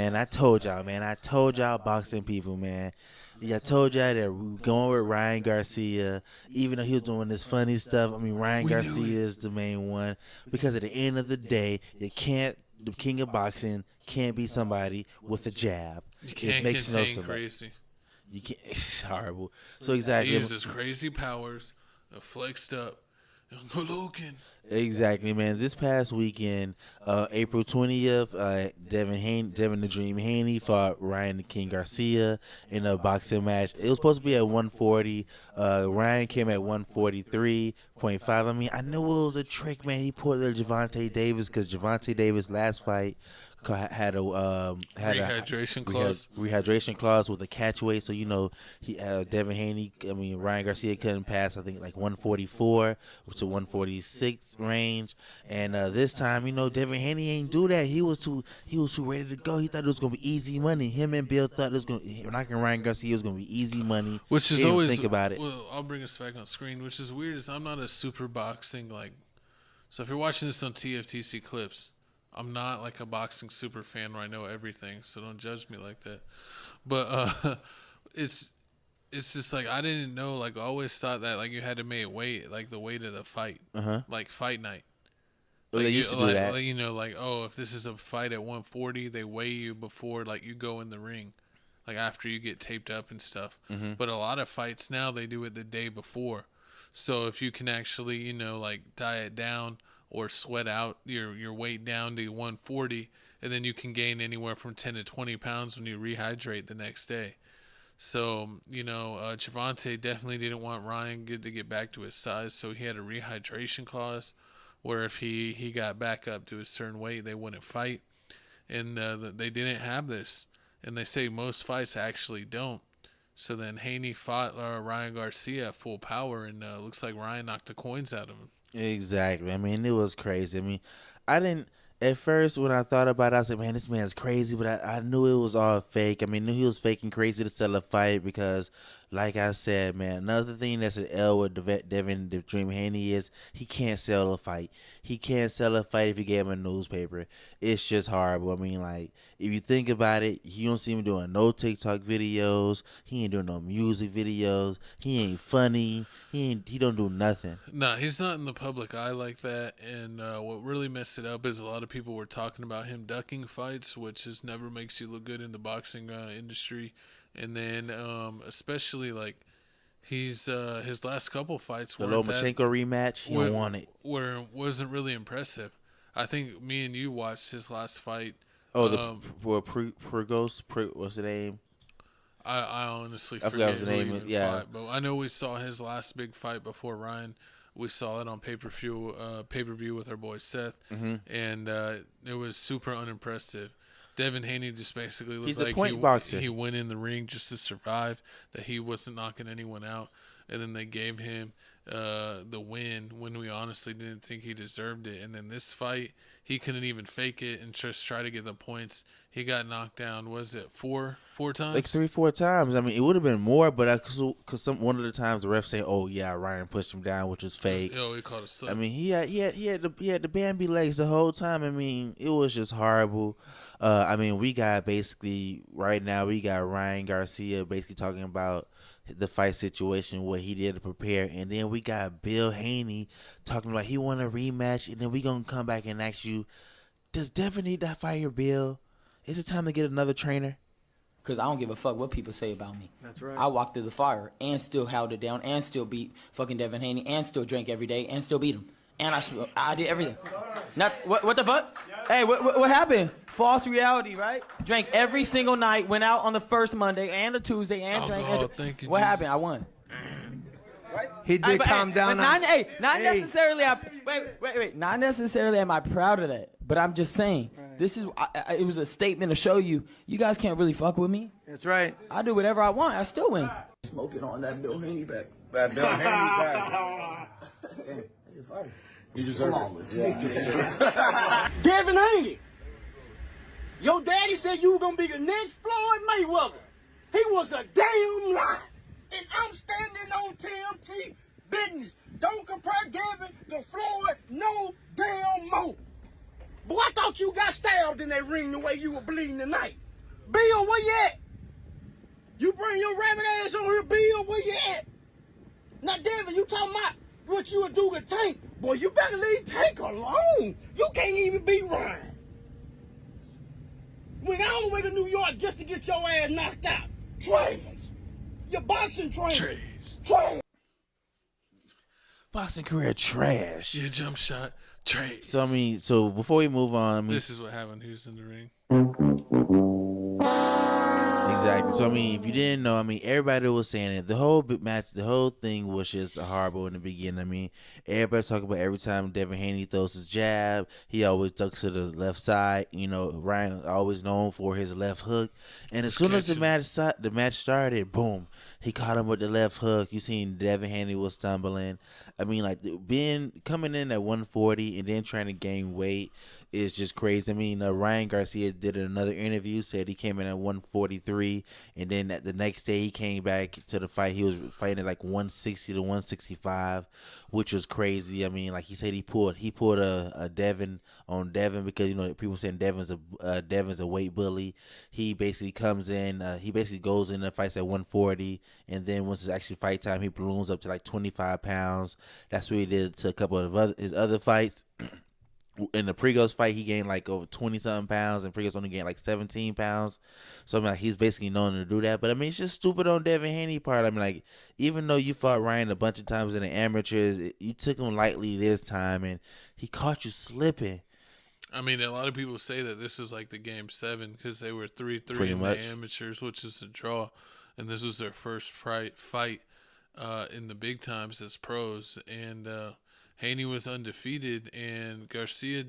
And I told y'all, man. I told y'all boxing people, man. Yeah, I told y'all that we were going with Ryan Garcia, even though he was doing this funny stuff. I mean, Ryan Garcia is the main one because at the end of the day, the king of boxing can't be somebody with a jab. You can't contain crazy. You can't. It's horrible. So exactly, he uses crazy powers, flexed up. Logan. Exactly, man. This past weekend, April 20th, Devin the Dream Haney fought Ryan the King Garcia in a boxing match. It was supposed to be at 140. Ryan came at 143.5. I mean, I knew it was a trick, man. He pulled a Gervonta Davis because Gervonta Davis' last fight had a rehydration clause with a catch weight. So he Devin Haney. I mean, Ryan Garcia couldn't pass. I think like 144 to 146 range. And this time, Devin Haney ain't do that. He was too ready to go. He thought it was gonna be easy money. Him and Bill thought it was knocking Ryan Garcia was gonna be easy money. Which is always think about it. Well, I'll bring us back on screen. Which is weird. Is I'm not a super boxing So if you're watching this on TFTC clips. I'm not like a boxing super fan where I know everything, so don't judge me like that. But it's just like I didn't know. Like I always thought that like you had to make weight like the weight of the fight, like fight night. Well, they used to do that. If this is a fight at 140, they weigh you before like you go in the ring, like after you get taped up and stuff. But a lot of fights now they do it the day before. So if you can actually diet down or sweat out your weight down to 140, and then you can gain anywhere from 10 to 20 pounds when you rehydrate the next day. So, Gervonta definitely didn't want Ryan to get back to his size, so he had a rehydration clause where if he got back up to a certain weight, they wouldn't fight. And they didn't have this. And they say most fights actually don't. So then Haney fought Ryan Garcia at full power, and looks like Ryan knocked the coins out of him. Exactly. I mean, it was crazy. I mean, I didn't at first when I thought about it, I said, "Man, this man's crazy," but I knew it was all fake. I mean, knew he was faking crazy to sell a fight because, like I said, man, another thing that's an L with Devin the Dream Haney is he can't sell a fight. He can't sell a fight if you gave him a newspaper. It's just horrible. I mean, like, if you think about it, you don't see him doing no TikTok videos. He ain't doing no music videos. He ain't funny. He don't do nothing. Nah, he's not in the public eye like that. And what really messed it up is a lot of people were talking about him ducking fights, which just never makes you look good in the boxing industry. And then especially like he's his last couple fights the Lomachenko rematch, he don't want it. Where it wasn't really impressive. I think me and you watched his last fight. Oh, what's the name? I honestly forget his name. Yeah, fought, but I know we saw his last big fight before Ryan. We saw it on pay-per-view with our boy Seth, and it was super unimpressive. Devin Haney just basically looked like he went in the ring just to survive, that he wasn't knocking anyone out, and then they gave him the win when we honestly didn't think he deserved it. And then this fight, he couldn't even fake it and just try to get the points. He got knocked down, was it four times? Like 3-4 times. I mean, it would have been more, but because one of the times the ref say, "Oh yeah, Ryan pushed him down," which is fake. Oh, he called a slip. I mean, he had the Bambi legs the whole time. I mean, it was just horrible. I mean, we got Ryan Garcia basically talking about the fight situation, what he did to prepare, and then we got Bill Haney talking about he want a rematch, and then we gonna come back and ask you, does Devin need to fire Bill? Is it time to get another trainer? Because I don't give a fuck what people say about me. That's right. I walked through the fire and still held it down and still beat fucking Devin Haney and still drank every day and still beat him. And I did everything. Not what the fuck? Hey, what happened? False reality, right? Drank every single night, went out on the first Monday and a Tuesday and drank. Thank you, what Jesus. happened? I won. He did calm down. Not necessarily. Wait. Not necessarily am I proud of that, but I'm just saying this is. It was a statement to show you guys can't really fuck with me. That's right. I do whatever I want. I still win. Smoking on that Bill Haney back. That Bill Haney back. You deserve it. Devin Haney, your daddy said you were going to be the next Floyd Mayweather. He was a damn lie. And I'm standing on TMT business. Don't compare Devin to Floyd no damn more. Boy, I thought you got stabbed in that ring the way you were bleeding tonight. Bill, where you at? You bring your rabbit ass on here, Bill, where you at? Now, Devin, you talking about what you would do to Tank. Boy, you better leave Tank alone. You can't even beat Ryan. Went all the way to New York just to get your ass knocked out. Trash. Your boxing trainer. Trash. Boxing career trash. Your jump shot trash. So so before we move on, this is what happened. Who's in the ring? Exactly. So if you didn't know, everybody was saying it. The whole match, the whole thing was just horrible in the beginning. Everybody's talking about every time Devin Haney throws his jab, he always ducks to the left side. Ryan always known for his left hook. And as soon as the match started, boom, he caught him with the left hook. You seen Devin Haney was stumbling. Coming in at 140 and then trying to gain weight is just crazy. Ryan Garcia did another interview, said he came in at 143, and then the next day he came back to the fight. He was fighting at like 160 to 165, which was crazy. He said he pulled a Devin on Devin because people saying Devin's a weight bully. He basically comes in, he basically goes in and fights at 140, and then once it's actually fight time, he balloons up to like 25 pounds. That's what he did to a couple of his other fights. In the Prigos fight, he gained like over 20-something pounds, and Prigos only gained like 17 pounds. So he's basically known to do that. But it's just stupid on Devin Haney part. Even though you fought Ryan a bunch of times in the amateurs, you took him lightly this time, and he caught you slipping. A lot of people say that this is like the game 7 because they were 3-3 in the amateurs, which is a draw, and this was their first fight in the big times as pros, and Haney was undefeated, and Garcia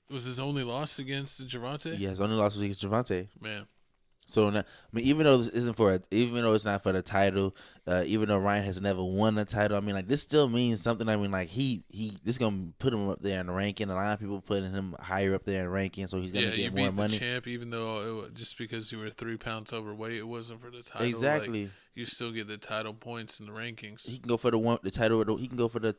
was his only loss against Gervonta? Yeah, his only loss was against Gervonta. Man. So now, even though this isn't even though it's not for the title, even though Ryan has never won a title, this still means something. This gonna put him up there in the ranking. A lot of people putting him higher up there in ranking, so he's gonna get more money. Yeah, you beat the champ, even though just because you were 3 pounds overweight, it wasn't for the title. Exactly. You still get the title points in the rankings. He can go for the title. He can go for the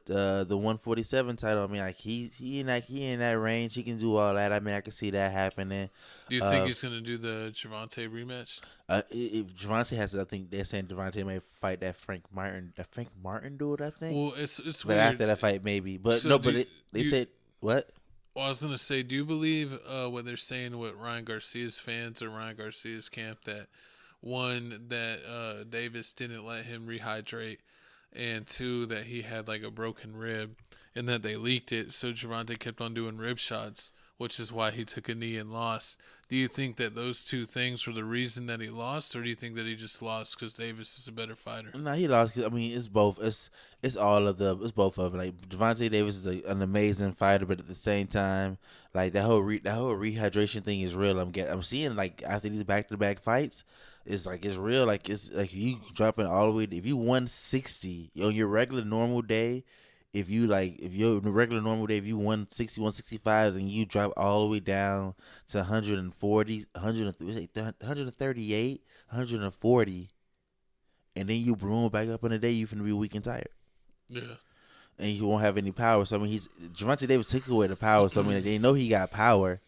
147 title. he in that range. He can do all that. I can see that happening. Do you think he's gonna do the Gervonta rematch? If Gervonta has, I think they're saying Gervonta may fight that Frank Martin dude. I think. Well, it's but weird. After that fight, maybe. But so no. But they said what? Well, I was gonna say, do you believe what they're saying with Ryan Garcia's fans or Ryan Garcia's camp that? One, that Davis didn't let him rehydrate, and 2, that he had like a broken rib, and that they leaked it, so Gervonta kept on doing rib shots, which is why he took a knee and lost. Do you think that those 2 things were the reason that he lost, or do you think that he just lost because Davis is a better fighter? No, he lost. It's both. It's both of them. Gervonta Davis is an amazing fighter, but at the same time, that whole rehydration thing is real. I'm seeing after these back-to-back fights. It's real. It's you dropping all the way. If you 160 on your regular normal day, if you 160, 165, and you drop all the way down to 140, 138, 140, and then you bloom back up in a day, you're finna be weak and tired. Yeah. And you won't have any power. So Gervonta Davis took away the power. So they know he got power.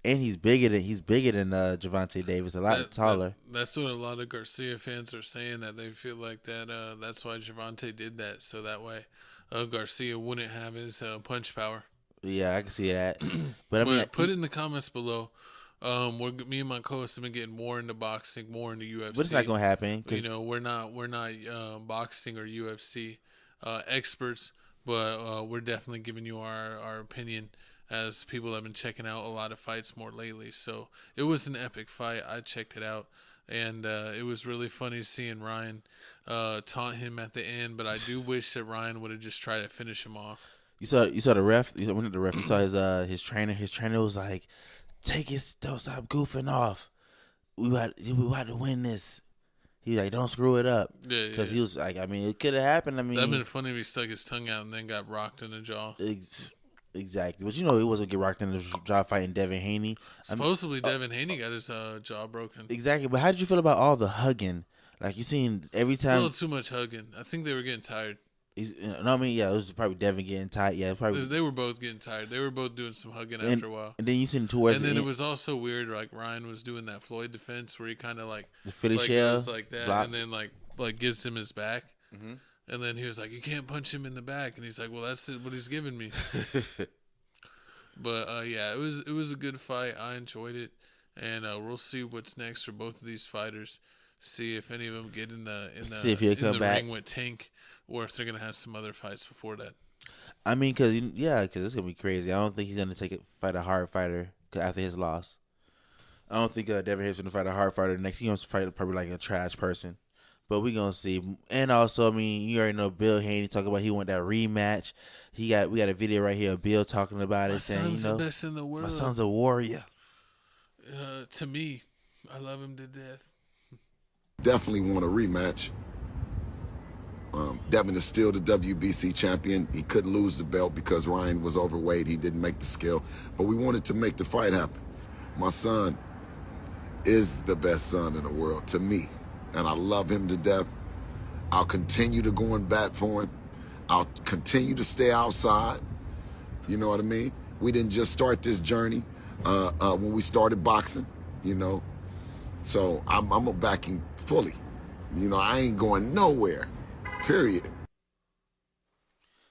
And he's bigger than Gervonta Davis, a lot taller. That's what a lot of Garcia fans are saying, that they feel like that. That's why Gervonta did that, so that way Garcia wouldn't have his punch power. Yeah, I can see that. But put it in the comments below. Me and my co-host have been getting more into boxing, more into UFC. But it's not gonna happen. We're not boxing or UFC experts, but we're definitely giving you our opinion, as people have been checking out a lot of fights more lately. So it was an epic fight. I checked it out, and it was really funny seeing Ryan taunt him at the end, but I do wish that Ryan would have just tried to finish him off. You saw the ref? You saw his trainer. His trainer was like, don't stop goofing off. We about to win this. He was like, don't screw it up. Yeah, because he was like, it could have happened. That'd been funny if he stuck his tongue out and then got rocked in the jaw. Exactly. But he wasn't get rocked in the jaw fighting Devin Haney. Supposedly Devin Haney got his jaw broken. Exactly. But how did you feel about all the hugging? You seen every time. It's a little too much hugging. I think they were getting tired. I mean, yeah, it was probably Devin getting tight. Yeah, probably. They were both getting tired. They were both doing some hugging And, after a while. and then you seen towards And the then it end, was also weird. Like Ryan was doing that Floyd defense where he kind of like the Philly like shell, goes like that, block. and then like gives him his back. Mm-hmm. And then he was like, "You can't punch him in the back," and he's like, "Well, that's what he's giving me." But yeah, it was a good fight. I enjoyed it, and we'll see what's next for both of these fighters. See if any of them get in the ring with Tank, or if they're gonna have some other fights before that. I mean, because it's gonna be crazy. I don't think he's gonna fight a hard fighter after his loss. I don't think Devin Haney's gonna fight a hard fighter next. He's gonna fight probably like a trash person. But we gonna see. And also, I mean, you already know Bill Haney talking about he want that rematch. We got a video right here of Bill talking about it, saying, son's the best in the world. My son's a warrior. To me, I love him to death. Definitely want a rematch. Devin is still the WBC champion. He couldn't lose the belt because Ryan was overweight. He didn't make the scale. But we wanted to make the fight happen. My son is the best son in the world to me. And I love him to death. I'll continue to go and bat for him. I'll continue to stay outside. You know what I mean? We didn't just start this journey when we started boxing, you know. So I'm a backing fully. You know, I ain't going nowhere. Period.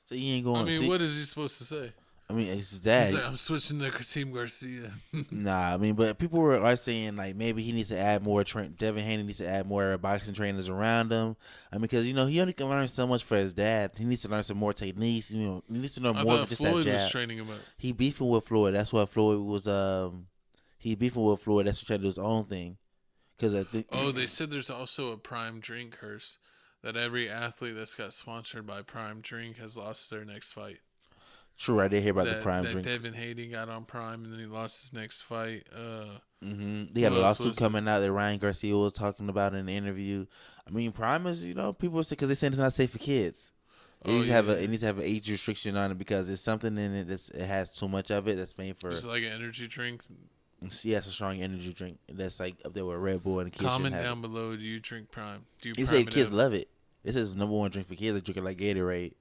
So you ain't going. I mean, what is he supposed to say? I mean, it's his dad. He's like, I'm switching to Team Garcia. Nah, I mean, but people are saying like maybe he needs to add more. Devin Haney needs to add more boxing trainers around him. I mean, because he only can learn so much for his dad. He needs to learn some more techniques. He needs to know more than just Floyd that jab. was training him up. He beefing with Floyd. That's why Floyd was he beefing with Floyd. That's trying to do his own thing. Because I think. Oh, they said there's also a Prime drink curse that every athlete that's got sponsored by Prime Drink has lost their next fight. True, I did hear about the Prime drink. Devin Haney got on Prime and then he lost his next fight. They got a lawsuit coming out that Ryan Garcia was talking about in the interview. I mean, Prime is, people say because they saying it's not safe for kids. It needs to have an age restriction on it because there's something in it it has too much of it that's made for. It's like an energy drink. Yeah, it's a strong energy drink that's like up there with Red Bull and kids. Comment down below. Do you drink Prime? Do you? He said kids love it. This is the #1 drink for kids. They drink it like Gatorade.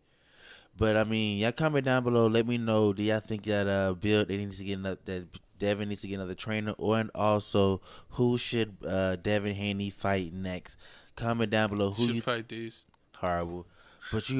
But I mean, y'all comment down below. Let me know. Do y'all think that that Devin needs to get another trainer, and also who should Devin Haney fight next? Comment down below. Who should you fight these? Horrible, but you.